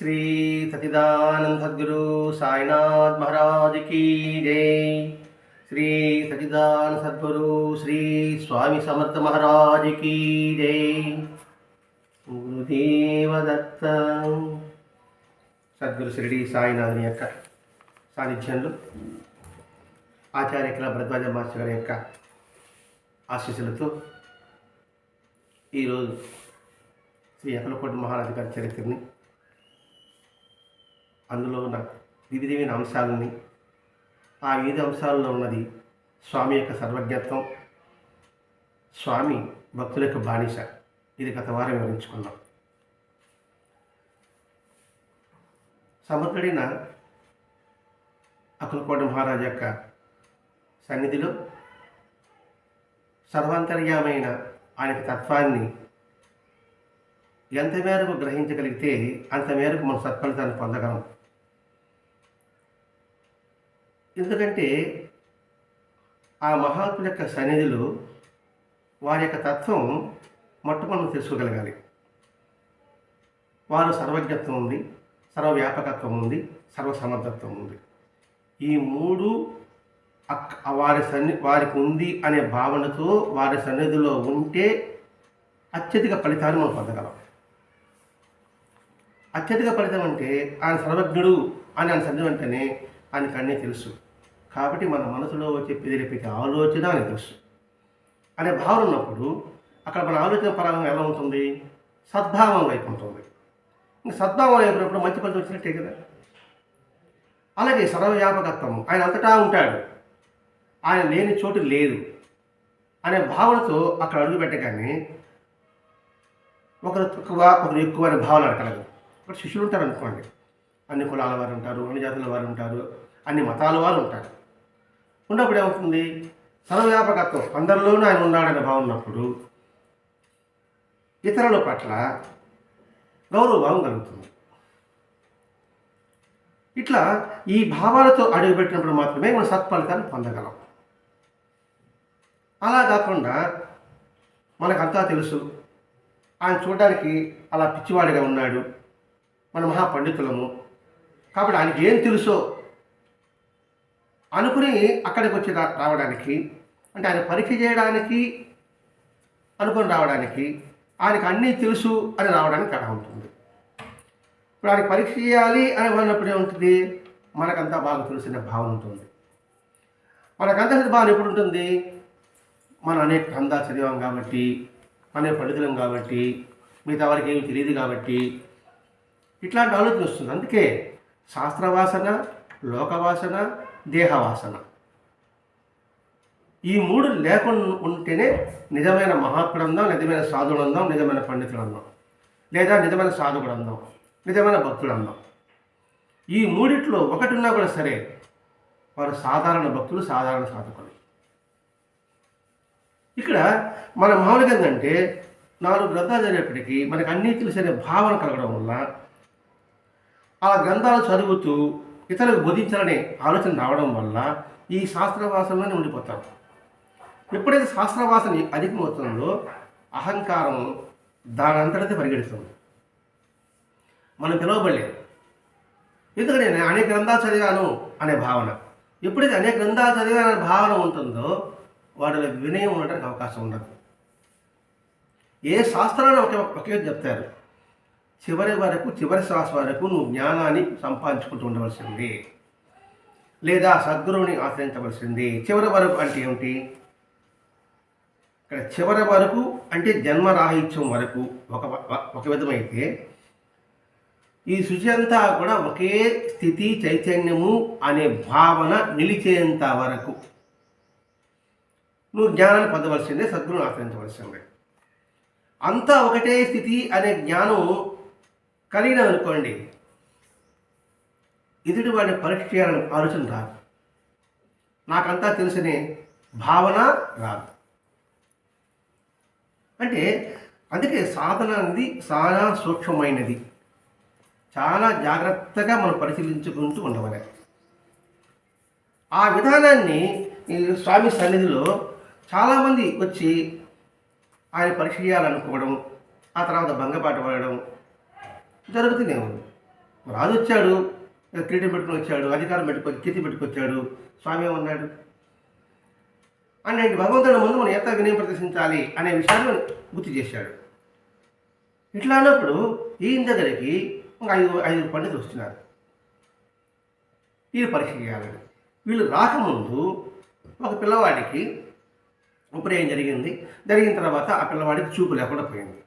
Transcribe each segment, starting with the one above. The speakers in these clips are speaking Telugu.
श्री सच्चिदानंद सद्गुरु साईनाथ महाराज की जय। श्री सच्चिदानंद सद्गुरु श्री स्वामी समर्थ महाराज की जय। गुरुदेव दत्त సద్గురు షిరిడి సాయినాథుని యొక్క సాన్నిధ్యంలో ఆచార్య కళ భరద్వాజ మాస్టర్ గారి యొక్క ఆశీస్సులతో ఈరోజు శ్రీ అక్కలకోటి మహారాజు గారి చరిత్రని, అందులో ఉన్న వివిధమైన అంశాలని, ఆ వివిధ అంశాలలో ఉన్నది స్వామి యొక్క సర్వజ్ఞత్వం, స్వామి భక్తుల యొక్క బానిస, ఇది గత వారం వివరించుకున్నాం. సమర్థుడైన అక్కలకోటి మహారాజు యొక్క సన్నిధిలో సర్వాంతర్యామైన ఆయన తత్వాన్ని ఎంత మేరకు గ్రహించగలిగితే అంత మేరకు మనం సత్ఫలితాన్ని పొందగలం. ఎందుకంటే ఆ మహాత్ముల యొక్క సన్నిధిలో వారి యొక్క తత్వం మొట్టమొదటి తెలుసుకోగలగాలి. వారు సర్వజ్ఞత్వం ఉంది, సర్వవ్యాపకత్వం ఉంది, సర్వసమర్థత్వం ఉంది. ఈ మూడు వారికి ఉంది అనే భావనతో వారి సన్నిధిలో ఉంటే అత్యధిక ఫలితాన్ని మనం పొందగలం. అత్యధిక ఫలితం అంటే ఆయన సర్వజ్ఞుడు అని ఆయన సన్నిధి అంటేనే ఆయనకు అన్నీ తెలుసు. కాబట్టి మన మనసులో వచ్చే పెదిరిపితే ఆలోచన అని తెలుసు అనే భావన ఉన్నప్పుడు అక్కడ మన ఆలోచన పరంగా ఎలా ఉంటుంది? సద్భావం వైపు ఉంటుంది. ఇంకా సద్భావం అయినప్పుడు మంచి ఫలితం వచ్చినట్టే కదా. అలాగే సర్వవ్యాపకత్వం, ఆయన అంతటా ఉంటాడు, ఆయన లేని చోటు లేదు అనే భావనతో అక్కడ అడుగు పెట్టగానే ఒకరు తక్కువ ఒకరు ఎక్కువ అనే భావన అడగలదు. ఇప్పుడు శిష్యులు ఉంటారు అనుకోండి, అన్ని కులాల వారు ఉంటారు, అన్ని జాతుల వారు ఉంటారు, అన్ని మతాల వారు ఉంటారు. ఉన్నప్పుడు ఏమవుతుంది? సర్వవ్యాపకత్వం, అందరిలోనూ ఆయన ఉన్నాడనే భావన ఉన్నప్పుడు ఇతరుల పట్ల గౌరవభావం కలుగుతుంది. ఇట్లా ఈ భావాలతో అడుగుపెట్టినప్పుడు మాత్రమే మనం సత్ఫలితాన్ని పొందగలం. అలా కాకుండా మనకంతా తెలుసు, ఆయన చూడడానికి అలా పిచ్చివాడిగా ఉన్నాడు, మన మహాపండితులము కాబట్టి ఆయనకి ఏం తెలుసో అనుకుని అక్కడికి వచ్చి రావడానికి, అంటే ఆయన పరీక్ష చేయడానికి అనుకుని రావడానికి, ఆయనకు అన్నీ తెలుసు అని రావడానికి తేడా ఉంటుంది. ఇప్పుడు ఆయనకి పరీక్ష చేయాలి అని అన్నప్పుడు ఏముంటుంది? మనకంతా బాగా తెలిసిన భావన ఉంటుంది. మనకంతా భావన ఎప్పుడు ఉంటుంది? మనం అనేక గ్రంథాలు చదివాం కాబట్టి, అనేక పండితులం కాబట్టి, మిగతా వారికి ఏమి తెలియదు కాబట్టి ఇట్లాంటి ఆలోచన వస్తుంది. అందుకే శాస్త్రవాసన, లోకవాసన, దేహవాసన, ఈ మూడు లేకుండా ఉంటేనే నిజమైన మహాత్ముడందాం, నిజమైన సాధువులందాం, నిజమైన పండితులందాం, లేదా నిజమైన సాధువులందాం, నిజమైన భక్తులందాం. ఈ మూడిట్లో ఒకటి ఉన్నా కూడా సరే వారు సాధారణ భక్తులు, సాధారణ సాధకులు. ఇక్కడ మన మామూలుగా ఏంటంటే 4 గ్రంథాలు చదివేపటికి మనకు అన్నీ తెలిసే భావన కలగడం వల్ల ఆ గ్రంథాలు చదువుతూ ఇతరులకు బోధించాలనే ఆలోచన రావడం వల్ల ఈ శాస్త్రవాసనలోనే ఉండిపోతాం. ఎప్పుడైతే శాస్త్రవాసన అధికమవుతుందో అహంకారం దానంతటితో పరిగెడుతుంది. మనం పిలవబడలేదు. ఎందుకంటే నేను అనేక గ్రంథాలు చదివాను అనే భావన. ఎప్పుడైతే అనేక గ్రంథాలు చదివాను అనే భావన ఉంటుందో వాడిలో వినయం ఉండడానికి అవకాశం ఉండదు. ఏ శాస్త్రాన్ని ఒకే చెప్తారు, చివరి శ్వాస వరకు నువ్వు జ్ఞానాన్ని సంపాదించుకుంటూ ఉండవలసింది, లేదా సద్గురువుని ఆశ్రయించవలసింది. చివరి వరకు అంటే ఏమిటి? ఇక్కడ చివరి వరకు అంటే జన్మరాహిత్యం వరకు ఒక విధమైతే, ఈ సృష్టి అంతా కూడా ఒకే స్థితి చైతన్యము అనే భావన నిలిచేంత వరకు నువ్వు జ్ఞానాన్ని పొందవలసిందే, సద్గురువుని ఆశ్రయించవలసిందే. అంతా ఒకటే స్థితి అనే జ్ఞానం కలిగినదనుకోండి, ఎదుటి వాడిని పరీక్ష చేయాలని ఆలోచన రాదు, నాకంతా తెలిసనే భావన రాదు. అంటే అందుకే సాధన అనేది చాలా సూక్ష్మమైనది, చాలా జాగ్రత్తగా మనం పరిశీలించుకుంటూ ఉండవాలి. ఆ విధానాన్ని స్వామి సన్నిధిలో చాలామంది వచ్చి ఆయన పరీక్ష చేయాలనుకోవడం, ఆ తర్వాత భంగపాటు పడడం జరుగుతూనే ఉంది. రాజు వచ్చాడు, కిరీటం పెట్టుకుని వచ్చాడు, అధికారం పెట్టుకొని కీర్తి పెట్టుకొచ్చాడు. స్వామి ఏమన్నాడు అంటే భగవంతుడి ముందు మనం ఎంత వినయం ప్రదర్శించాలి అనే విషయాన్ని గుర్తు చేశాడు. ఇట్లా అన్నప్పుడు ఈయన దగ్గరికి ఐదు పండితులు వస్తున్నారు. వీళ్ళు పరీక్ష చేయాలని. వీళ్ళు రాకముందు ఒక పిల్లవాడికి ఉపనయనం జరిగింది. జరిగిన తర్వాత ఆ పిల్లవాడికి చూపు లేకుండా పోయింది.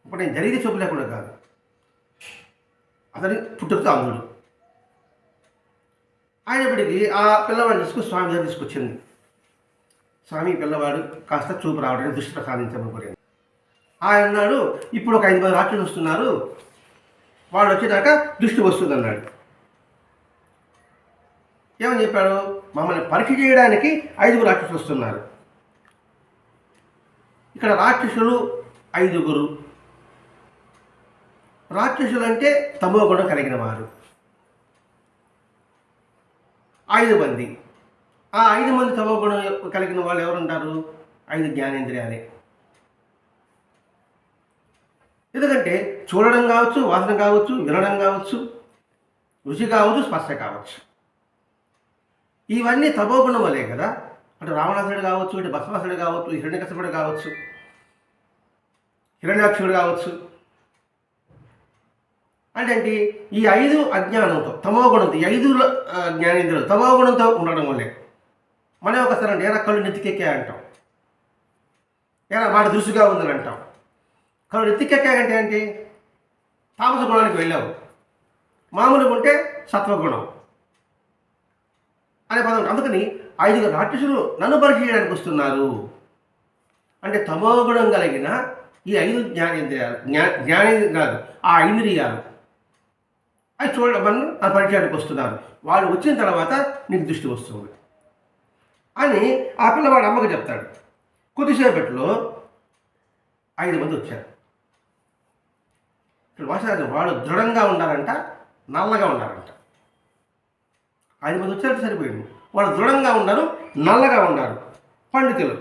ఉపనయనం జరిగితే చూపు లేకుండా కాదు, అతని పుట్టుకతో అంధుడు. అయినప్పటికీ ఆ పిల్లవాడిని తీసుకుని స్వామి దగ్గర తీసుకొచ్చింది. స్వామి పిల్లవాడు కాస్త చూపు రావడానికి దృష్టి ప్రసాదించమని కోరింది. ఆయన అన్నాడు, ఇప్పుడు ఒక 5 మంది రాక్షసులు వస్తున్నారు, వాళ్ళు వచ్చేదాక దృష్టి వస్తుంది అన్నాడు. ఏమని చెప్పాడు, మమ్మల్ని పరీక్ష చేయడానికి 5 రాక్షసులు వస్తున్నారు. ఇక్కడ రాక్షసులు 5. రాక్షసులు అంటే తమో గుణం కలిగిన వారు 5 మంది. ఆ 5 మంది తమో గుణం కలిగిన వాళ్ళు ఎవరుంటారు? 5 జ్ఞానేంద్రియాలే. ఎందుకంటే చూడడం కావచ్చు, వాసన కావచ్చు, వినడం కావచ్చు, రుచి కావచ్చు, స్పర్శ కావచ్చు, ఇవన్నీ తమోగుణం వల్లే కదా. అటు రావణాసురుడు కావచ్చు, ఇటు భస్మాసురుడు కావచ్చు, హిరణ్యకశిపుడు కావచ్చు, హిరణ్యాక్షుడు కావచ్చు. అంటే ఈ 5 అజ్ఞానంతో తమోగుణంతో, ఈ 5 జ్ఞానేంద్రులు తమోగుణంతో ఉండడం వల్లే. మనం ఒకసారి అంటే ఏరా కళ్ళు నెత్తికెక్కా అంటాం, ఏరా మాట దృష్టిగా ఉందని అంటాం. కళ్ళు నెత్తికెక్కాయంటే ఏంటి? తామస గుణానికి వెళ్ళావు. మామూలుగా ఉంటే సత్వగుణం అనే పదం. అందుకని 5 రాక్షసులు నన్ను పరీక్ష చేయడానికి వస్తున్నారు అంటే తమోగుణం కలిగిన ఈ 5 జ్ఞానేంద్రియాలు, జ్ఞానేంద్రియాలు కాదు, ఆ ఇంద్రియాలు అవి చూడమని ఆ పరీక్షకు వస్తున్నారు. వాళ్ళు వచ్చిన తర్వాత నీకు దృష్టి వస్తుంది అని ఆ పిల్లవాడు అమ్మకు చెప్తాడు. కొద్దిసేపట్లో 5 మంది వచ్చారు. ఇక్కడ మాస్టర్ వాడు దృఢంగా ఉండాలంట, నల్లగా ఉండాలంట. 5 మంది వచ్చారంటే సరిపోయింది. వాళ్ళు దృఢంగా ఉన్నారు, నల్లగా ఉన్నారు, పండితులు,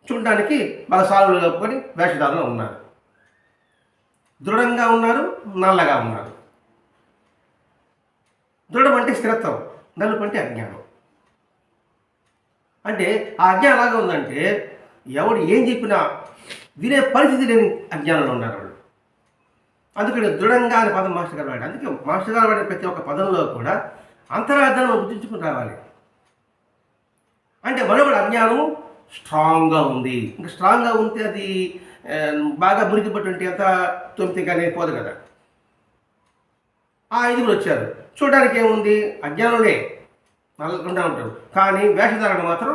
చూడడానికి బాగా సాలులు కప్పుకొని వేషధారంలో ఉన్నారు. దృఢంగా ఉన్నారు, నల్లగా ఉన్నారు. దృఢం అంటే స్థిరత్వం, నలుపు అంటే అజ్ఞానం. అంటే ఆ అజ్ఞానం ఎలాగా ఉందంటే ఎవడు ఏం చెప్పినా వినే పరిస్థితి లేని అజ్ఞానంలో ఉన్నారు వాళ్ళు. అందుకని దృఢంగా అనే పదం మాస్టర్ గారు వాడారు. అందుకే మాస్టర్ గారు వాడే ప్రతి ఒక్క పదంలో కూడా అంతరార్థాన్ని మనం గుర్తించుకుని రావాలి. అంటే మనకు అజ్ఞానం స్ట్రాంగ్గా ఉంది. ఇంకా స్ట్రాంగ్గా ఉంటే అది బాగా మురికిపట్టుంటే అంత తొమ్మిదిగానే పోదు కదా. ఆ 5 వచ్చారు. చూడడానికి ఏముంది, అజ్ఞానంలో నల్లకుండా ఉంటారు, కానీ వేషధారణ మాత్రం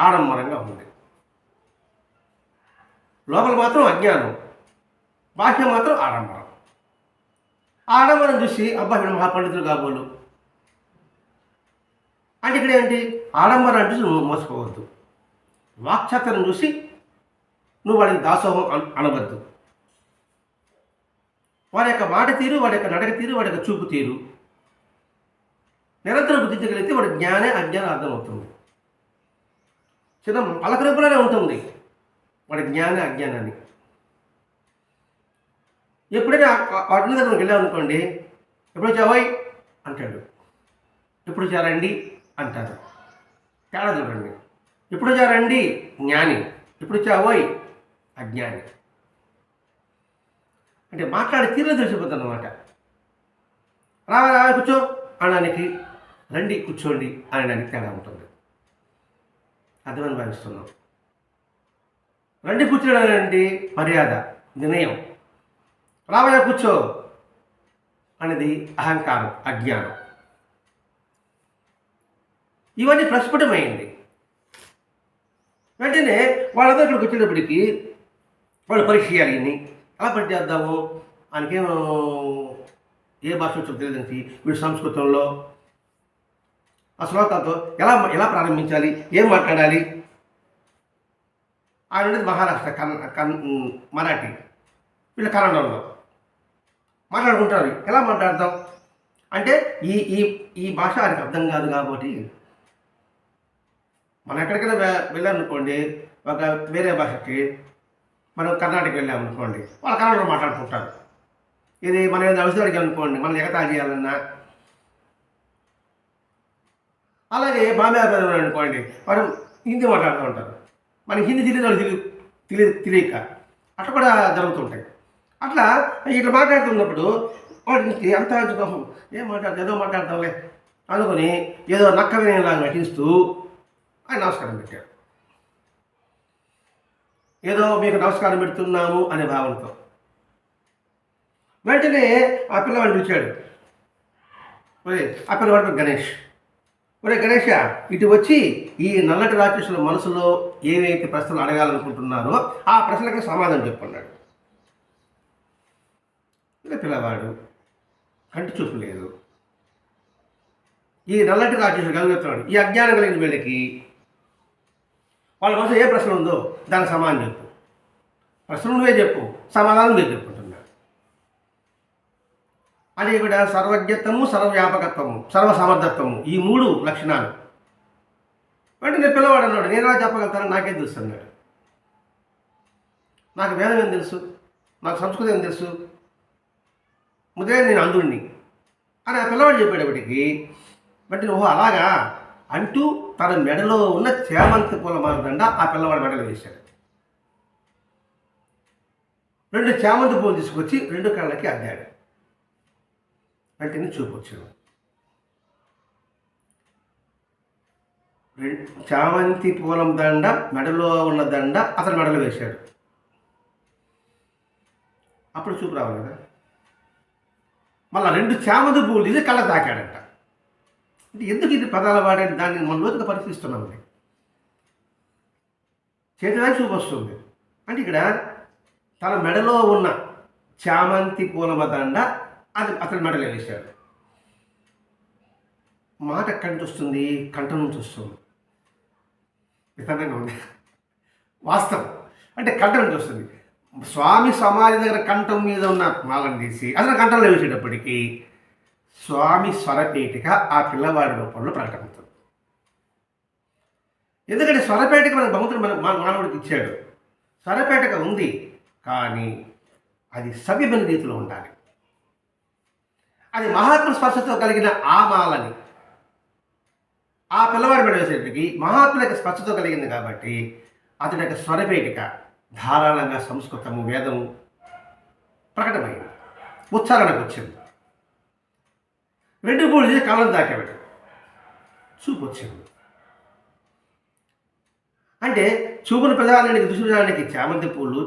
ఆడంబరంగా ఉంది. లోపల మాత్రం అజ్ఞానం, బాహ్యం మాత్రం ఆడంబరం. ఆడంబరం చూసి అబ్బా వీడు మహాపండితులు కాబోలు అంటే ఇక్కడ ఏంటి, ఆడంబరం చూసి నువ్వు మోసపోవద్దు. వాక్చాతుర్యం చూసి నువ్వు వాడికి దాసోహం అనవద్దు. వాడి యొక్క మాట తీరు, వాడి యొక్క నడక తీరు, వాడి యొక్క చూపు తీరు నిరంతరం గుర్తించగలిగితే వాడి జ్ఞానే అజ్ఞానం అర్థమవుతుంది. చిన్న పలకరింపులోనే ఉంటుంది వాడి జ్ఞానే అజ్ఞానాన్ని. ఎప్పుడైనా వాటి మీద మనకు వెళ్ళామనుకోండి, ఎప్పుడు వచ్చావోయ్ అంటాడు, ఎప్పుడు వచ్చారండి అంటారు. తేడా చూడండి. ఎప్పుడు వచ్చారండి జ్ఞాని, ఎప్పుడు వచ్చావోయ్ అజ్ఞాని. అంటే మాట్లాడే తీరులో తెలిసిపోతుంది అన్నమాట. రావా కూర్చో అనడానికి, రండి కూర్చోండి అనడానికి తేడా ఉంటుంది. అర్థమని భావిస్తున్నాం. రండి కూర్చోడానికి మర్యాద, వినయం. రావయ్య కూర్చో అనేది అహంకారం, అజ్ఞానం. ఇవన్నీ ప్రస్ఫుటమైంది. వెంటనే వాళ్ళందరూ ఇక్కడికి వచ్చేటప్పటికి వాళ్ళు పరీక్ష చేయాలి. ఇన్ని ఎలా పరీక్ష చేద్దాము, ఆయనకేమో ఏ భాష వచ్చో తెలియదండి. వీడు సంస్కృతంలో ఆ శ్లోకాలతో ఎలా ప్రారంభించాలి, ఏం మాట్లాడాలి. ఆయన ఉండేది మహారాష్ట్ర, మరాఠీ, వీళ్ళు కన్నడంలో మాట్లాడుకుంటారు. ఎలా మాట్లాడతాం అంటే ఈ భాష ఆయనకు అర్థం కాదు కాబట్టి మనం ఎక్కడికైనా వెళ్ళామనుకోండి, ఒక వేరే భాషకి, మనం కర్ణాటక వెళ్ళామనుకోండి, వాళ్ళు కన్నడలో మాట్లాడుకుంటారు. ఇది మనం ఏదో అవసరానికి అనుకోండి, మనం ఎగతాళి చేయాలన్నా, అలాగే బాంబే ప్రజలు అనుకోండి, మనం హిందీ మాట్లాడుతూ ఉంటారు, మనకి హిందీ తెలియదు, వాళ్ళు తెలియక అట్లా కూడా జరుగుతుంటాయి. అట్లా ఇట్లా మాట్లాడుతున్నప్పుడు వాడికి అంత ఏం ఏదో మాట్లాడతాంలే అనుకుని ఏదో నక్క వినయంలాగా నటిస్తూ ఆయన నమస్కారం పెట్టాడు. ఏదో మీకు నమస్కారం పెడుతున్నాము అనే భావనతో వెంటనే ఆ పిల్లవాడిని పిలిచాడు. ఆ పిల్లవాడు గణేష్. గణేష, ఇటు వచ్చి ఈ నల్లటి రాక్షసుల మనసులో ఏవైతే ప్రశ్నలు అడగాలనుకుంటున్నారో ఆ ప్రశ్నలకు సమాధానం చెప్పన్నాడు. పిల్లవాడు కంటి చూపు లేదు. ఈ నల్లటి రాక్షసుడు కలుగుతున్నాడు. ఈ అజ్ఞానం కలిగిన వీళ్ళకి వాళ్ళ మనసు ఏ ప్రశ్న ఉందో దానికి సమాధానం చెప్పు. ప్రశ్న నువ్వే చెప్పు, సమాధానం నువ్వే చెప్పుకుంటున్నాడు. అది ఇక్కడ సర్వజ్ఞత్వము, సర్వవ్యాపకత్వము, సర్వసమర్థత్వము, ఈ 3 లక్షణాలు. వెంటనే పిల్లవాడు అన్నాడు, నేను ఎలా చెప్పగలుగుతాను, నాకేం తెలుసు అన్నాడు. నాకు వేదం ఏం తెలుసు, నాకు సంస్కృతం ఏం తెలుసు, ముద్రే నేను అందుడిని అని ఆ పిల్లవాడు చెప్పేటప్పటికి బట్టి ఓహో అలాగా అంటూ తన మెడలో ఉన్న చేమంతి పూల మారదండ ఆ పిల్లవాడి మెడలో వేశాడు. 2 చేమంతి పూలు తీసుకొచ్చి 2 కళ్ళకి అద్దాడు. వెంటనే చూపొచ్చాడు. చామంతి పూలం దండ, మెడలో ఉన్న దండ అతని మెడలో వేశాడు. అప్పుడు చూపు రావాలి కదా. మళ్ళీ 2 చామంతి పూలు తీసి కళ్ళ తాకాడంట. అంటే ఎందుకు ఇది పదాలు వాడాడు, దాన్ని మన లోతుగా పరిశీలిస్తున్నామండి. చేతిదాకా చూపు వస్తుంది అంటే ఇక్కడ తన మెడలో ఉన్న చామంతి పూలమ దండ అది అతని మెడలో వేశాడు. మాట ఎక్కడి నుంచి వస్తుంది, కంఠం నుంచి వస్తుంది. విధంగా ఉంది వాస్తవం. అంటే కంఠం నుంచి వస్తుంది. స్వామి సమాధి దగ్గర కంఠం మీద ఉన్న మాలను తీసి అతను కంఠంలో వేసేటప్పటికీ స్వామి స్వరపేటిక ఆ పిల్లవాడి రూపంలో ప్రకటమవుతుంది. ఎందుకంటే స్వరపేటిక మన భగవంతుడు మన మానవుడికి ఇచ్చాడు. స్వరపేటిక ఉంది, కానీ అది సవ్యమైన రీతిలో ఉండాలి. అది మహాత్మ స్పర్శతో కలిగిన ఆ మాలని ఆ పిల్లవాడి మీద వేసేటికి మహాత్ముల యొక్క స్పర్శతో కలిగింది కాబట్టి అతని యొక్క స్వరపేటిక ధారాళంగా సంస్కృతము, వేదము ప్రకటమైంది, ఉచ్చారణకు వచ్చింది. 2 పూలు చేసి కళ్ళను తాకేవాడు, చూపు వచ్చింది. అంటే చూపును ప్రధానానికి, దృష్టిదానికి చామంతి పూలు,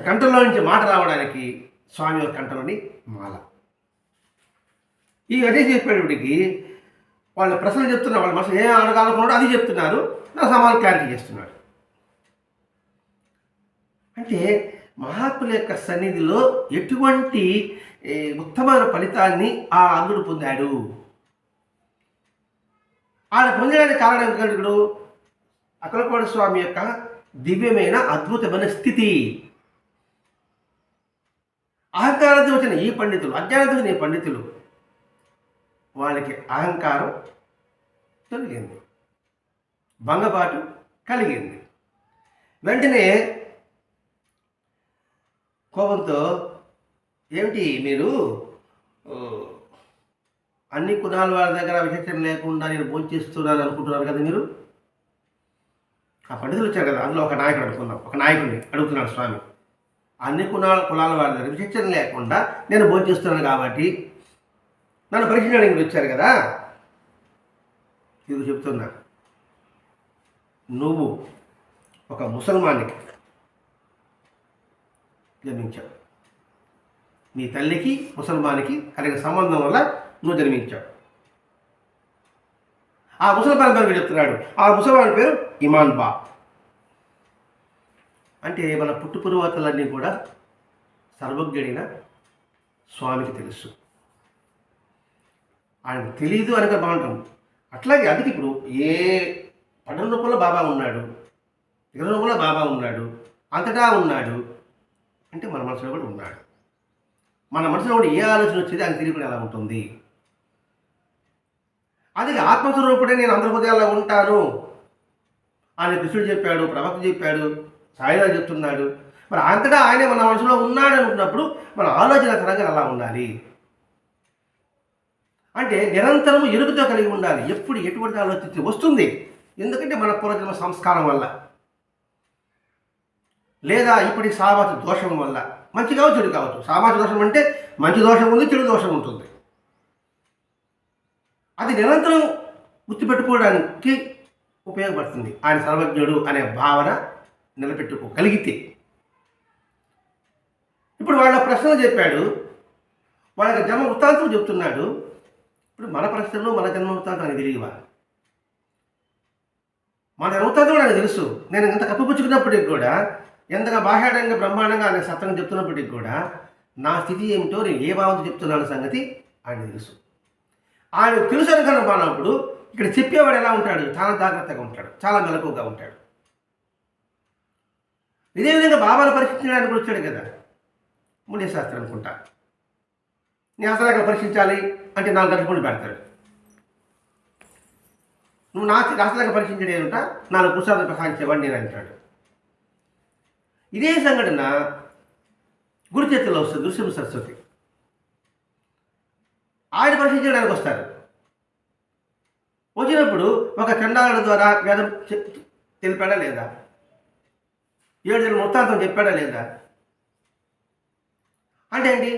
కంఠంలో నుంచి మాట రావడానికి స్వామి యొక్క కంఠంలోని మాల. ఈ అదే చెప్పేటప్పటికి వాళ్ళు ప్రశ్నలు చెప్తున్నారు, వాళ్ళ మనసు ఏం అడగాలనుకున్నాడో అది చెప్తున్నారు, నా సమాధానం క్లారిటీ చేస్తున్నారు. అంటే మహాత్ముల యొక్క సన్నిధిలో ఎటువంటి ఉత్తమమైన ఫలితాన్ని ఆ అంధుడు పొందాడు. ఆయన పొందడానికి కారణం కనుడు అక్కలకోట స్వామి యొక్క దివ్యమైన అద్భుతమైన స్థితి. అహంకారంతో వచ్చిన ఈ పండితులు, అజ్ఞానంతో వచ్చిన ఈ పండితులు, వాళ్ళకి అహంకారం తొలగింది, భంగపాటు కలిగింది. వెంటనే కోపంతో, ఏమిటి మీరు అన్ని కులాల వారి దగ్గర విచక్షణ లేకుండా నేను భోంచేస్తున్నాను అనుకుంటున్నారు కదా మీరు? ఆ పండితులు వచ్చారు కదా, అందులో ఒక నాయకుడు అనుకుందాం, ఒక నాయకుడిని అడుగుతున్నాడు స్వామి. అన్ని కులాల వారి దగ్గర విచక్షణ లేకుండా నేను భోంచేస్తున్నాను కాబట్టి నన్ను పరీక్షించడానికి వచ్చారు కదా. ఇది చెప్తున్నా, నువ్వు ఒక ముసల్మానికి జన్మించావు. నీ తల్లికి ముసల్మానికి కలిగిన సంబంధం వల్ల నువ్వు జన్మించావు. ఆ ముసల్మాన్ పేరు చెప్తున్నాడు. ఆ ముసల్మాన్ పేరు ఇమాన్ బా. అంటే మన పుట్టుపూర్వతలన్నీ కూడా సర్వజ్ఞుడైన స్వామికి తెలుసు. ఆయనకు తెలీదు అనక బాగుంటాం. అట్లాగే అందుకే ఇప్పుడు ఏ పట్టణ రూపంలో బాబా ఉన్నాడు, ఇతర రూపంలో బాబా ఉన్నాడు, అంతటా ఉన్నాడు అంటే మన మనసులో కూడా ఉన్నాడు. మన మనసులో కూడా ఏ ఆలోచన వచ్చేది ఆయన తెలియకుండా ఎలా ఉంటుంది. అది ఆత్మస్వరూపుడే నేను అందరి హృదయాల్లో ఉంటాను అని కృష్ణుడు చెప్పాడు, ప్రవక్త చెప్పాడు, సాయిరాజు చెప్తున్నాడు. మరి అంతటా ఆయనే మన మనసులో ఉన్నాడు అనుకున్నప్పుడు మన ఆలోచన తరంగా అలా ఉండాలి. అంటే నిరంతరము ఎరుకతో కలిగి ఉండాలి. ఎప్పుడు ఎటువంటి ఆలోచించి వస్తుంది, ఎందుకంటే మన పూర్వజన్మ సంస్కారం వల్ల, లేదా ఇప్పటి సామాజ దోషం వల్ల. మంచి కావచ్చు, చెడు కావచ్చు. సామాజ దోషం అంటే మంచి దోషం ఉంది, చెడు దోషం ఉంటుంది. అది నిరంతరం గుర్తుపెట్టుకోవడానికి ఉపయోగపడుతుంది. ఆయన సర్వజ్ఞుడు అనే భావన నిలబెట్టుకోగలిగితే. ఇప్పుడు వాళ్ళ ప్రశ్నలు చెప్పాడు, వాళ్ళకి జన్మ వృత్తాంతం చెప్తున్నాడు. ఇప్పుడు మన ప్రశ్నలు మన జన్మ వృత్తాంతం అని తెలియవా? మన జన్మ వృత్తాంతం నాకు తెలుసు. నేను ఇంత కప్పిపుచ్చుకున్నప్పటికి కూడా, ఎంతగా బాహ్యాడంగా బ్రహ్మాండంగా ఆయన సత్యం చెప్తున్నప్పటికి కూడా, నా స్థితి ఏమిటో నేను ఏ భావంతో చెప్తున్నాను సంగతి ఆయన తెలుసు. ఆయన తెలుసు అనుకున్నప్పుడు ఇక్కడ చెప్పేవాడు ఎలా ఉంటాడు? చాలా జాగ్రత్తగా ఉంటాడు, చాలా మెలకువగా ఉంటాడు. ఇదే విధంగా బాబాను పరీక్షించడానికి కూడా వచ్చాడు కదా, మూల్య శాస్త్రం అనుకుంటా. నీ హస్తరేఖలు పరీక్షించాలి అంటే 4 గంటల ముందు పెడతాడు. నువ్వు నా హస్తరేఖ పరీక్షించడం ఏమిటా, 4 పుస్తకాలు ప్రసాదించేవాడు నేను అంటాడు. ఇదే సంఘటన గురు చేతుల్లో వస్తుంది. నృసింహ సరస్వతి ఆయన పరీక్షించడానికి వస్తారు. వచ్చినప్పుడు ఒక చండాలుడి ద్వారా వేదం తెలిపాడా లేదా? 7 జన్మ వృత్తాంతం చెప్పాడా లేదా? అంటే ఏంటి?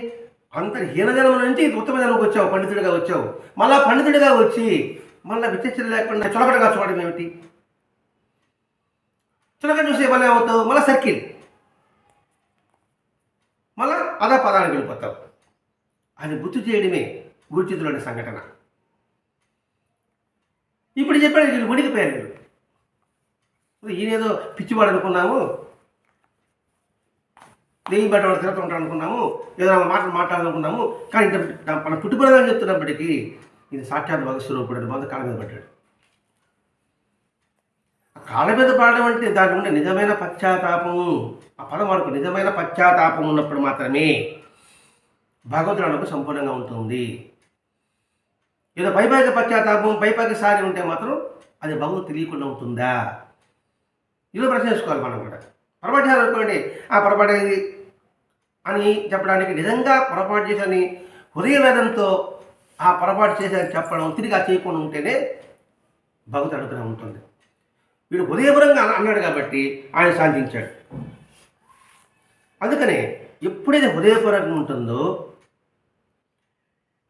అంత హీనజన్మ నుంచి ఉత్తమ జన్మకు వచ్చావు, పండితుడిగా వచ్చావు. మళ్ళా పండితుడిగా వచ్చి మళ్ళీ విచక్షణ లేకుండా చులకడగా చూడడం ఏమిటి? చులకడ చూస్తే మళ్ళీ ఏమవుతావు? మళ్ళీ సర్కిల్, మళ్ళా అదా పదానికి వెళ్ళిపోతావు. అది గుర్తు చేయడమే గురుచితులోని సంఘటన. ఇప్పుడు చెప్పాడు, వీళ్ళు ఉడికిపోయారు. ఈయనేదో పిచ్చివాడు అనుకున్నాము, నెయ్యి బట్టవాడు తిరుగుతూ ఉంటాడు అనుకున్నాము, ఏదో మాటలు మాట్లాడాలనుకున్నాము. కానీ ఇంత మన పుట్టుబడిగా చెప్తున్నప్పటికీ ఇది సాక్షాత్ భగస్వరూపుడు మంద కాళ్ళ మీద పడ్డాడు. కాళ్ళ మీద పడడం అంటే దాని ఉండే నిజమైన పశ్చాత్తాపము, ఆ పదం వరకు నిజమైన పశ్చాత్తాపం ఉన్నప్పుడు మాత్రమే భగవంతుడు అనుకు సంపూర్ణంగా ఉంటుంది. ఏదో పైపాకి పశ్చాత్తాపం, పైపాకి సారి ఉంటే మాత్రం అది భగవంతుడు తెలియకుండా ఉంటుందా? ఇలా ప్రశ్న చేసుకోవాలి మనం కూడా. పొరపాటు చేయాలనుకోండి, ఆ పొరపాటు అని చెప్పడానికి, నిజంగా పొరపాటు చేశాని హృదయ వేదంతో ఆ పొరపాటు చేశాని చెప్పడం, తిరిగి ఆ చేయకుండా ఉంటేనే భగవంతుడు అనుగ్రహం ఉంటుంది. వీడు హృదయపరంగా అన్నాడు కాబట్టి ఆయన శాంతించాడు. అందుకనే ఎప్పుడైతే హృదయపూర్వకంగా ఉంటుందో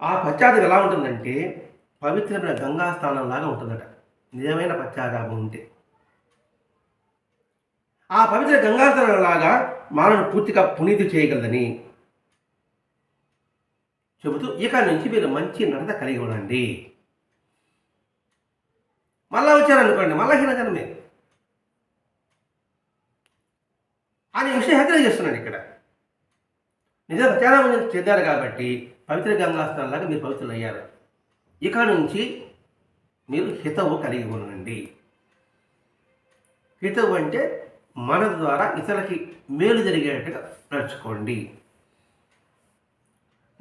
ఆ పశ్చాత్తాపం ఎలా ఉంటుందంటే పవిత్రమైన గంగా స్థానంలాగా ఉంటుందట. నిజమైన పశ్చాత్తాపం ఉంటే ఆ పవిత్ర గంగాస్థానంలాగా మానవుని పూర్తిగా పునీతి చేయగలదని చెబుతూ ఇక నుంచి మీరు మంచి నడత కలిగి ఉండండి. మళ్ళా వచ్చారనుకోండి, మళ్ళా హీనజనమే అనే విషయం హెచ్చరిక చేస్తున్నాడు ఇక్కడ. నిజ ప్రచారం చెందారు కాబట్టి పవిత్ర గంగాస్థానంలాగా మీరు పవిత్రులు అయ్యారు. ఇక నుంచి మీరు హితవు కలిగి ఉండండి. హితవు అంటే మన ద్వారా ఇతరులకి మేలు జరిగేట్టుగా నడుచుకోండి,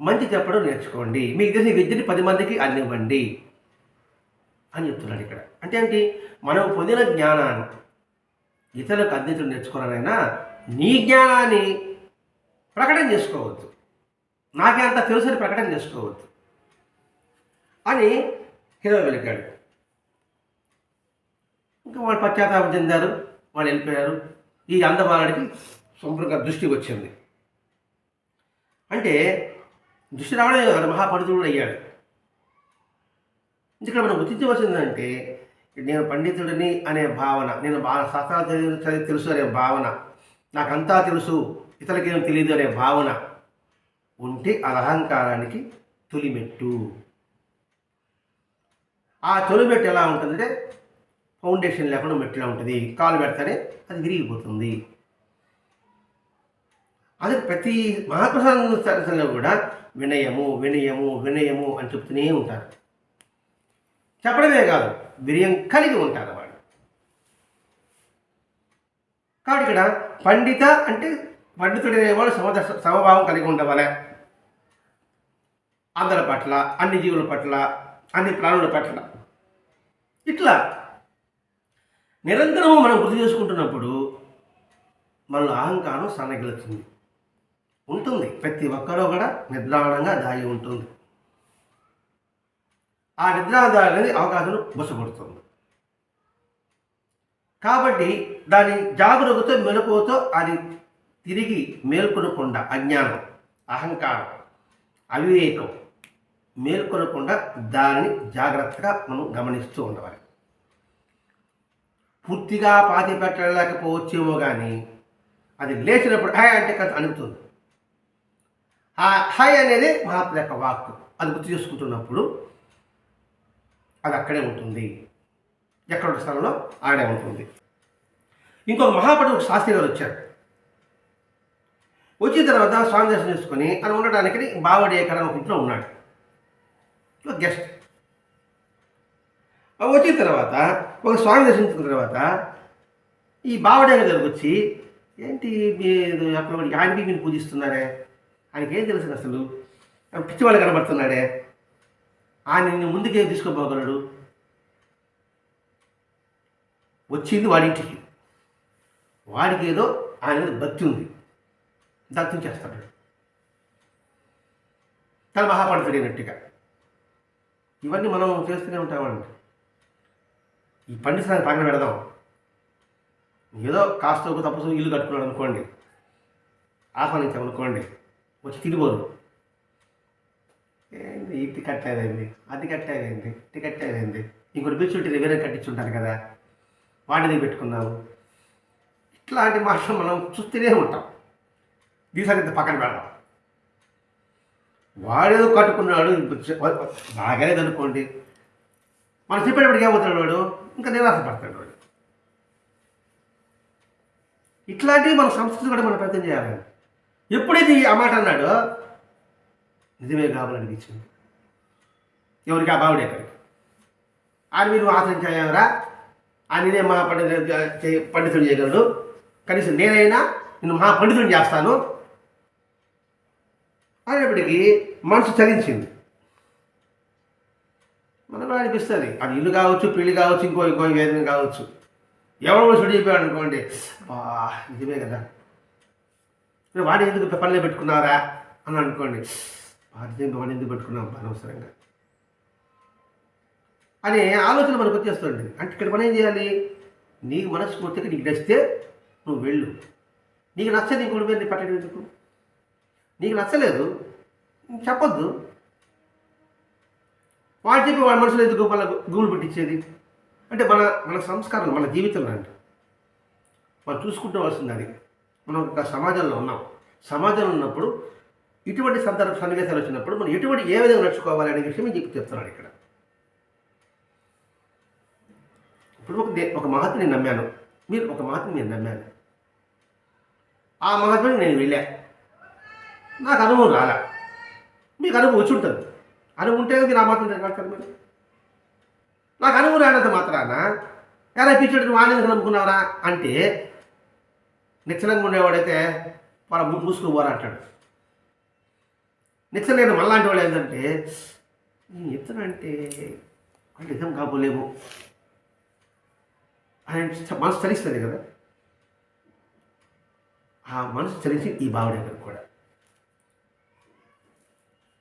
మంచి చెప్పడం నేర్చుకోండి, మీకు తెలిసిన విద్యని 10 మందికి అందివ్వండి అని చెప్తున్నాడు ఇక్కడ. అంటే ఏంటి? మనం పొందిన జ్ఞానాన్ని ఇతరులకు అందించడం నేర్చుకోవాలైనా నీ జ్ఞానాన్ని ప్రకటన చేసుకోవద్దు, నాకే అంత తెలుసని ప్రకటన చేసుకోవద్దు అని హీరో వెలికాడు. ఇంకా వాళ్ళు పశ్చాత్తాపం చెందారు, వాళ్ళు వెళ్ళిపోయారు. ఈ అందబాలుడికి సంపూర్ణంగా దృష్టి వచ్చింది. అంటే దృష్టి రావడం మహాపండితుడు అయ్యాడు. ఇక్కడ మనం గుర్తించవలసిందంటే నేను పండితుడిని అనే భావన, నేను బాగా శాస్త్రాలు తెలుసు అనే భావన, నాకంతా తెలుసు ఇతరులకేం తెలియదు అనే భావన ఉంటే అది అహంకారానికి తొలిమెట్టు. ఆ తొలిమెట్టు ఎలా ఉంటుందంటే ఫౌండేషన్ లేకుండా మెట్టులా ఉంటుంది. కాలు పెడితేనే అది విరిగిపోతుంది. అది ప్రతి మహాప్రసాదంలో కూడా వినయము వినయము వినయము అని చెప్తూనే ఉంటారు. చెప్పడమే కాదు, వినయం కలిగి ఉంటారు వాళ్ళు. కాబట్టి ఇక్కడ పండిత అంటే పండితుడు అనేవాడు సమభావం కలిగి ఉండవలే. అందరి పట్ల, అన్ని జీవుల పట్ల, అన్ని ప్రాణుల పట్ల. ఇట్లా నిరంతరము మనం గుర్తు చేసుకుంటున్నప్పుడు మనలో అహంకారం సన్నగిలుతుంది. ఉంటుంది, ప్రతి ఒక్కరూ కూడా నిద్రాణంగా దాగి ఉంటుంది. ఆ నిద్రాదారి అనేది అవకాశం బుసపడుతుంది. కాబట్టి దాని జాగరూకతో మెలకువతో అది తిరిగి మేల్కొనకుండా అజ్ఞానం, అహంకారం, అవివేకం మేల్కొనకుండా దానిని జాగ్రత్తగా మనం గమనిస్తూ ఉండవాలి. పూర్తిగా పాతి పెట్టలేకపోవచ్చేమో కానీ అది లేచినప్పుడు హాయ్ అంటే కథ అణుగుతుంది. ఆ హాయ్ అనేది మహాత్మ యొక్క వాక్కు. అది గుర్తు చేసుకుంటున్నప్పుడు అది అక్కడే ఉంటుంది, ఎక్కడ స్థలంలో ఆడే ఉంటుంది. ఇంకొక మహాపడి ఒక శాస్త్రి గారు వచ్చారు. వచ్చిన తర్వాత స్వామి దర్శనం చేసుకొని తను ఉండడానికి బావడేకర్ అని ఒక ఇంట్లో ఉన్నాడు, గెస్ట్. వచ్చిన తర్వాత ఒక స్వామి దర్శించుకున్న తర్వాత ఈ బావడేకర్ దగ్గరకు వచ్చి, ఏంటి మీరు అక్కడ ఆయనకి మీరు పూజిస్తున్నారే, ఆయనకి ఏం తెలుసు అసలు, పిచ్చివాళ్ళు కనబడుతున్నాడే, ఆయన ముందుకే తీసుకోపోగలడు. వచ్చింది వాడింటికి, వాడికి ఏదో ఆయన మీద భక్తి ఉంది, దత్తం చేస్తాడు తన మహాపండితుడైనట్టుగా. ఇవన్నీ మనం చేస్తూనే ఉంటామండి. ఈ పండితులను పక్కన పెడదాం. ఏదో కాస్త తప్పుసు ఇల్లు కట్టుకున్నాడు అనుకోండి, ఆహ్వానించామనుకోండి, వచ్చి తిరిగిపోరు. ఏంది ఇది కట్టేదైంది, అది కట్టేదైంది, ఇది కట్టేదైంది, ఇంకోటి బిచ్చుంటే వేరే కట్టించుంటారు కదా, వాటిని పెట్టుకున్నాము. ఇట్లాంటి మాటలు మనం చూస్తూనే ఉంటాం. దీసారి పక్కన పెడదాం. వాడేదో కట్టుకున్నాడు బాగానే అనుకోండి, మనం చెప్పేటప్పటికి ఏమవుతాడు వాడు, ఇంకా నిరాశపడతాడు వాడు. ఇట్లాంటివి మన సంస్కృతి కూడా మనం ప్రయత్నం చేయాలి. ఎప్పుడైతే ఆ మాట అన్నాడో నిజమే కావాలనిపించింది ఎవరికి, ఆ బావుడే ఎక్కడికి. ఆయన మీరు ఆచరించారా, ఆయననే పండితుడు చేయగలడు, కనీసం నేనైనా నేను మహాపండితుడిని చేస్తాను అనేప్పటికీ మనసు చలించింది. మనకు అనిపిస్తుంది, అది ఇల్లు కావచ్చు, పెళ్లి కావచ్చు, ఇంకో వేదన కావచ్చు. ఎవరో చెడు చెప్పాడు అనుకోండి, నిజమే కదా, వాడు ఎందుకు పనిలో పెట్టుకున్నారా అని అనుకోండి, వాడు ఎందుకు పెట్టుకున్నాం అనవసరంగా అనే ఆలోచన మనకు వచ్చేస్తుంది. అంటే ఇక్కడ మనం ఏం చేయాలి, నీకు మనస్ఫూర్తిగా నీకు నచ్చితే నువ్వు వెళ్ళు, నీకు నచ్చదు ఇంకోటి మీద నీ పట్టడం ఎందుకు, నీకు నచ్చలేదు చెప్పొద్దు. వాడు చెప్పి వాడి మనసులో ఎందుకు వాళ్ళ గూగులు పెట్టించేది. అంటే మన సంస్కారం, మన జీవితంలో అంటే మనం చూసుకుంటూ వస్తుంది. అది మనం ఒక సమాజంలో ఉన్నాం. సమాజంలో ఉన్నప్పుడు ఇటువంటి సన్నివేశాలు వచ్చినప్పుడు మనం ఏ విధంగా నడుచుకోవాలి అనే విషయం మీకు చెప్తున్నాడు ఇక్కడ. ఇప్పుడు ఒక మహాత్ముని నేను నమ్మాను, మీరు ఒక మహాత్ముని నేను నమ్మాను. ఆ మహాత్ముని నేను వెళ్ళా, నాకు అనుభవం రాలా, మీకు అనుభవం వచ్చి ఉంటుంది. అనుభవం ఉంటే మీరు ఆ మాత్రం కడతారు. మీరు నాకు అనుభవం రానంత మాత్రాన ఎలా పిచ్చాడు నువ్వు ఆనందం నమ్ముకున్నావరా అంటే నిశ్చలంగా ఉండేవాడైతే వాళ్ళ మూసుకుని పోరా అంటాడు. నిశ్చలేని మళ్ళాంటి వాడు ఏంటంటే ఎత్తనంటే అంటే నిజం కాబోలేము అని మనసు చలిస్తుంది కదా. ఆ మనసు చలించి ఈ భావన కూడా.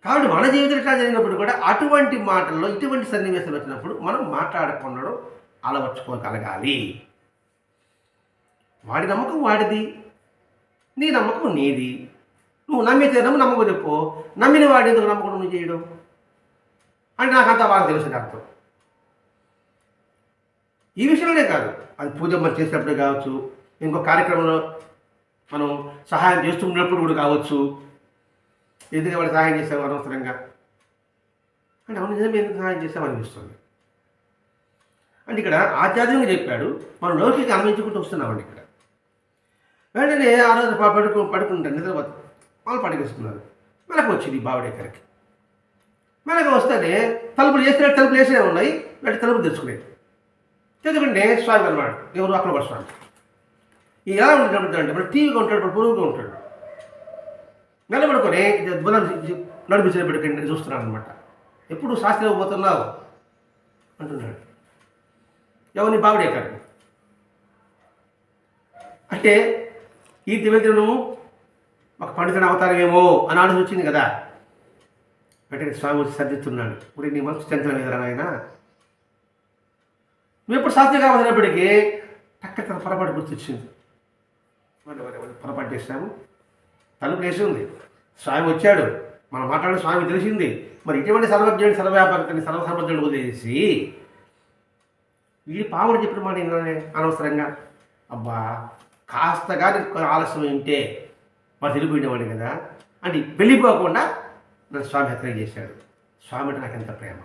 కాబట్టి మన జీవితం ఇట్లా జరిగినప్పుడు కూడా అటువంటి మాటల్లో ఇటువంటి సన్నివేశాలు వచ్చినప్పుడు మనం మాట్లాడకుండా అలవర్చుకోగలగాలి. వాడి నమ్మకం వాడిది, నీ నమ్మకం నీది. నువ్వు నమ్మితే నమ్మకం చెప్పు, నమ్మిన వాడి ఎందుకు నమ్మకం నువ్వు చేయడం అంటే నాకంతా బాగా తెలుసు అర్థం. ఈ విషయంలోనే కాదు, అది పూజ మనం చేసేటప్పుడు కావచ్చు, ఇంకో కార్యక్రమంలో మనం సహాయం చేస్తున్నప్పుడు కూడా కావచ్చు. ఎందుకంటే వాడు సహాయం చేసావు అనవసరంగా అంటే అవును నిజమే ఎందుకు సహాయం చేసావు అనిపిస్తుంది. అంటే ఇక్కడ ఆధ్యాత్మికంగా చెప్పాడు, మనం లౌకిక అనుభవించుకుంటూ వస్తున్నామండి. ఇక్కడ వెంటనే ఆ రోజు పడుకుంటారు, నిద్రపోతారు, వాళ్ళు పడికేస్తున్నారు. మెలకు వచ్చింది బావిడేకరికి. మెలకు వస్తేనే తలుపులు వేసే ఉన్నాయి, వాటి తలుపులు తెచ్చుకునేది. తెచ్చుకుంటే స్వామి అన్నమాట, ఎవరు అక్కడ స్వామి. ఈ ఎలా ఉంటాడు అంటే ఇప్పుడు టీవీగా ఉంటాడు, పొరుగుగా ఉంటాడు. నిలబడుకొని నడిపించిన పెట్టుకుని చూస్తున్నాను అనమాట. ఎప్పుడు శాస్త్రం పోతున్నావు అంటున్నాడు. ఎవరిని బావిడేకాడు అంటే ఈ దివ్యదినము ఒక పండితుడు అవతారమేమో అని ఆలోచించింది కదా. వెంటనే స్వామి వచ్చి సర్దిస్తున్నాడు, ఇప్పుడు నీ మనసు చంచలం ఎదురా నాయన, నువ్వు ఎప్పుడు శాస్త్రి కావాలన్నప్పటికీ తన పొరపాటు గుర్తొచ్చింది. పొరపాటు చేసినాము, తలుపు వేసి ఉంది, స్వామి వచ్చాడు, మనం మాట్లాడే స్వామి తెలిసింది. మరి ఇటువంటి సర్వజ్ఞుడు సర్వవ్యాపకతని సర్వసర్వజ్ఞుడు వదిలేసి ఈ పాముడు చెప్పిన మాట ఏంటనే అనవసరంగా, అబ్బా కాస్త కానీ ఆలస్యం ఉంటే వాడు తెలిపోయినవాడు కదా అంటే వెళ్ళిపోకుండా నన్ను స్వామి హెచ్చరిక చేశాడు. స్వామి అంటే నాకు ఎంత ప్రేమ,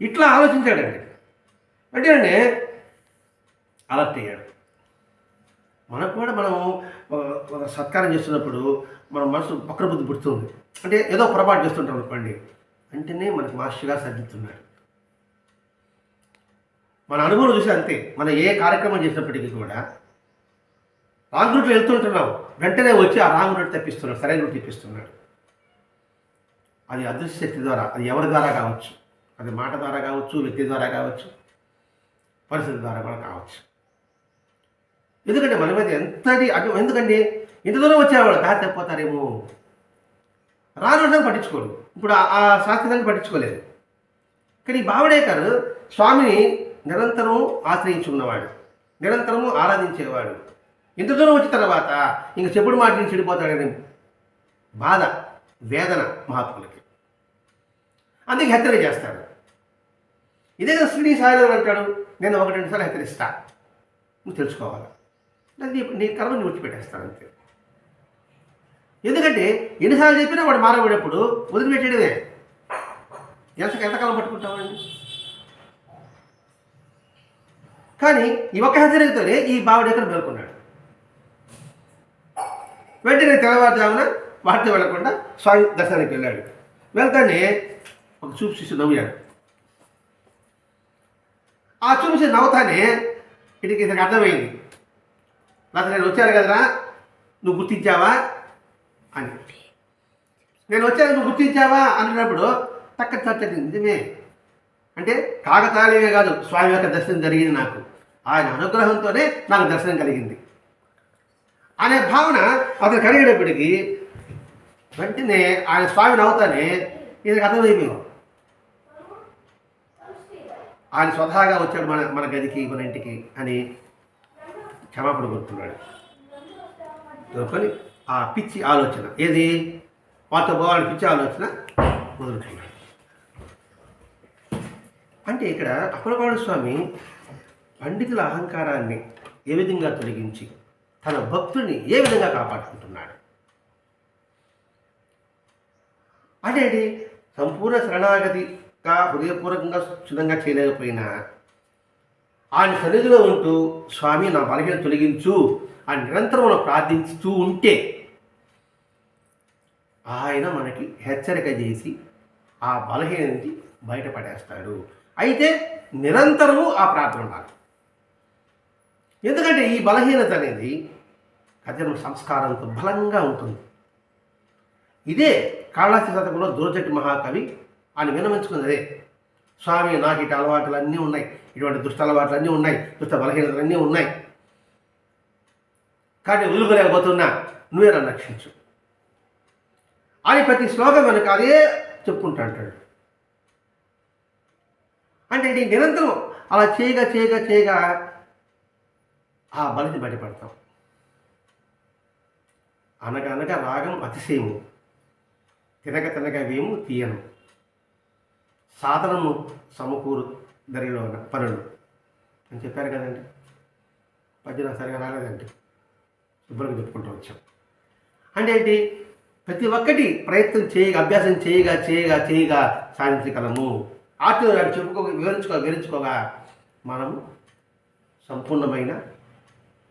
ఇట్లా ఆలోచించాడండి. అంటే అలర్ట్ అయ్యాడు. మనకు కూడా మనం ఒక సత్కారం చేస్తున్నప్పుడు మన మనసు పక్కన బుద్ధి పుడుతుంది. అంటే ఏదో పొరపాటు చేస్తుంటాం అనుకోండి, అంటేనే మనకు మాస్టర్గా సర్దిస్తున్నాడు. మన అనుభవం చూసి అంతే. మనం ఏ కార్యక్రమం చేసినప్పటికీ కూడా రాంగ్ రూట్లో వెళ్తుంటున్నాం, వెంటనే వచ్చి ఆ రాంగ్ రూట్ తెప్పిస్తున్నాడు, సరైన రూట్ తెప్పిస్తున్నాడు. అది అదృశ్య శక్తి ద్వారా, అది ఎవరి ద్వారా కావచ్చు, అది మాట ద్వారా కావచ్చు, వ్యక్తి ద్వారా కావచ్చు, పరిస్థితి ద్వారా కూడా కావచ్చు. ఎందుకంటే మన మీద ఎంతటి ఎందుకండి ఇంత దూరం వచ్చేవాడు దారి తప్పిపోతారేమో, రాను పట్టించుకోడు. ఇప్పుడు ఆ శాస్త్రాన్ని పట్టించుకోలేదు. కానీ బావడేకర్ స్వామిని నిరంతరం ఆశ్రయించుకున్నవాడు, నిరంతరము ఆరాధించేవాడు. ఇంత దూరం వచ్చిన తర్వాత ఇంక చెప్పుడు మాట చెడిపోతాడని బాధ, వేదన మహాత్ములకి. అందుకే హెచ్చరిక చేస్తాడు. ఇదే కదా శ్రీ సాయిరావు అంటాడు, నేను 1-2 సార్లు హెచ్చరిస్తా, నువ్వు తెలుసుకోవాలి, నీ కర్మ నువ్వు విడిచిపెట్టేస్తాను అంతే. ఎందుకంటే ఎన్నిసార్లు చెప్పినా వాడు మారబడేప్పుడు వదిలిపెట్టేదే. ఎంతకాలం పట్టుకుంటామండి. కానీ ఈ ఒక్క హెచ్చరికతోనే ఈ బావుడేకర్ మేల్కొన్నాడు. వెంటనే తెల్లవారుజామున వాటితో వెళ్లకుండా స్వామి దర్శనానికి వెళ్ళాడు. వెళ్తానే ఒక చూపు చూసి నవ్వాడు. ఆ చూసి నవ్వుతానే ఇతనికి అర్థమైంది, నాకు నేను వచ్చాను కదరా, నువ్వు గుర్తించావా అని. నేను వచ్చాను నువ్వు గుర్తించావా అన్నప్పుడు తక్క తట్టది. నిజమే, అంటే కాకతాళీయమే కాదు, స్వామి యొక్క దర్శనం జరిగింది, నాకు ఆయన అనుగ్రహంతోనే నాకు దర్శనం కలిగింది అనే భావన అతను కలిగేటప్పటికీ వెంటనే ఆయన స్వామిని అవుతానే ఇది అర్థమైపోయింది. ఆయన స్వతహాగా వచ్చాడు మన గదికి, మన ఇంటికి అని క్షమాపణ కోరుతున్నాడు. దొరుకుని ఆ పిచ్చి ఆలోచన, ఏది వాటితో పోవాలని పిచ్చి ఆలోచన మొదలుతున్నాడు. అంటే ఇక్కడ అప్పలవాడు స్వామి పండితుల అహంకారాన్ని ఏ విధంగా తొలగించి తన భక్తుడిని ఏ విధంగా కాపాడుకుంటున్నాడు అంటే సంపూర్ణ శరణాగతిగా హృదయపూర్వకంగా సున్నంగా చేయలేకపోయినా ఆయన సన్నిధిలో ఉంటూ స్వామి నా బలహీన తొలగించు అని నిరంతరం మనం ప్రార్థించుతూ ఉంటే ఆయన మనకి హెచ్చరిక చేసి ఆ బలహీన నుంచి బయటపడేస్తాడు. అయితే నిరంతరము ఆ ప్రార్థన ఉండాలి. ఎందుకంటే ఈ బలహీనత అనేది కథనం సంస్కారంతో బలంగా ఉంటుంది. ఇదే కాళహస్తి శతకంలో దుర్జటి మహాకవి ఆయన వినమించుకున్నదే, స్వామి నాకు ఇటు అలవాట్లన్నీ ఉన్నాయి, ఇటువంటి దుష్ట అలవాట్లన్నీ ఉన్నాయి, దుష్ట బలహీనతలన్నీ ఉన్నాయి, కానీ వదులుకోలేకపోతున్నా, నువ్వే నన్ను రక్షించు అని ప్రతి శ్లోకం వెనుక అదే చెప్పుకుంటా అంటాడు. అంటే నిరంతరం అలా చేయగా చేయగా చేయగా ఆ బలిని బయటపడతాం. అనగనగా రాగం అతిశయము, తినగ తినగ వేము తీయను, సాధనము సమకూరు దరిలో పనులు అని చెప్పారు కదండి. పద్యం సరిగా రాలేదండి, శుభ్రంగా చెప్పుకుంటూ వచ్చాం. అంటే ఏంటి, ప్రతి ఒక్కటి ప్రయత్నం చేయగా, అభ్యాసం చేయగా చేయగా చేయగా సాధించగలము. ఆటో వివరించుకోగా మనము సంపూర్ణమైన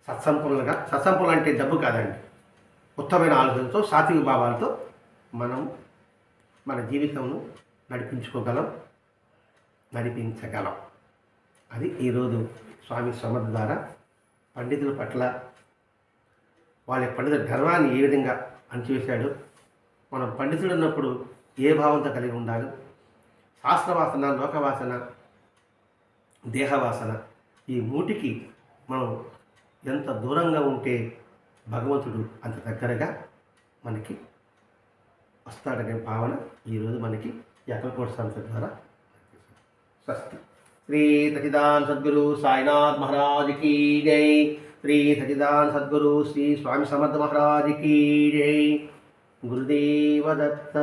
సత్సంపూర్ణ అంటే డబ్బు కాదండి, ఉత్తమమైన ఆలోచనతో సాత్విక భావాలతో మనం మన జీవితంను నడిపించగలం. అది ఈరోజు స్వామి సమర్థ ద్వారా పండితుల పట్ల వాళ్ళ పండితుల గర్వాన్ని ఏ విధంగా అణచివేశాడు. మనం పండితుడు ఉన్నప్పుడు ఏ భావంతో కలిగి ఉండాలి, శాస్త్రవాసన, లోకవాసన, దేహవాసన, ఈ మూటికి మనం ఎంత దూరంగా ఉంటే భగవంతుడు అంత దగ్గరగా మనకి వస్తాడనే భావన ఈరోజు మనకి అక్కలకోట సంస్థ ద్వారా స్వస్తి. శ్రీ సచిదానంద సద్గురు సాయినాథ్ మహారాజ్ కీ జై. శ్రీ సచిదానంద సద్గురు శ్రీ స్వామి సమర్థ మహారాజ్ కీ జై. గురుదేవ దత్త.